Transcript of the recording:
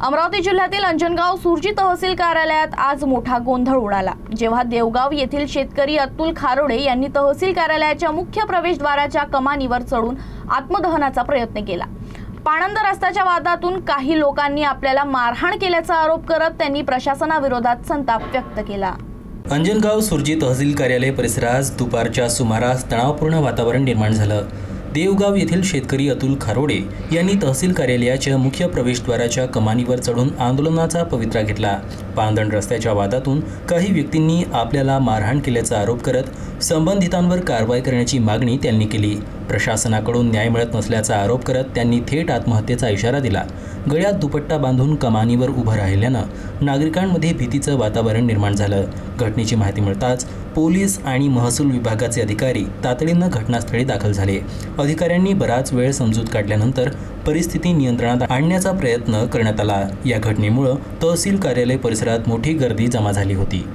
अमरावती जिल्ह्यातील अंजनगाव सुरजी तहसील कार्यालयात आज मोठा गोंधळ उडाला, जेव्हा देवगाव येथील शेतकरी अतुल खारोडे यांनी तहसील कार्यालयाच्या मुख्य प्रवेशद्वाराच्या कमानीवर चढून आत्मदहनाचा प्रयत्न केला। पाणंद रस्त्याच्या वादातून काही लोकांनी आपल्याला मारहाण केल्याचा आरोप करत त्यांनी प्रशासनाविरोधात संताप व्यक्त केला। अंजनगाव सुरजी तहसील कार्यालय परिसरात दुपारच्या सुमारास तणावपूर्ण वातावरण निर्माण झालं। देवगाव येथील शेतकरी अतुल खारोडे यांनी तहसील कार्यालयाच्या मुख्य प्रवेशद्वाराच्या कमानीवर चढून आंदोलनाचा पवित्रा घेतला। पांदण रस्त्याच्या वादातून काही व्यक्तींनी आपल्याला मारहाण केल्याचा आरोप करत संबंधितांवर कारवाई करण्याची मागणी त्यांनी केली। प्रशासनाकडून न्याय मिळत नसल्याचा आरोप करत त्यांनी थेट आत्महत्येचा इशारा दिला। गळ्यात दुपट्टा बांधून कमानीवर उभं राहिल्यानं नागरिकांमध्ये भीतीचं वातावरण निर्माण झालं। घटनेची माहिती मिळताच पोलीस आणि महसूल विभागाचे अधिकारी तातडीनं घटनास्थळी दाखल झाले। अधिकाऱ्यांनी बराच वेळ समजूत काढल्यानंतर परिस्थिती नियंत्रणात आणण्याचा प्रयत्न करण्यात आला। या घटनेमुळे तहसील कार्यालय परिसरात मोठी गर्दी जमा झाली होती।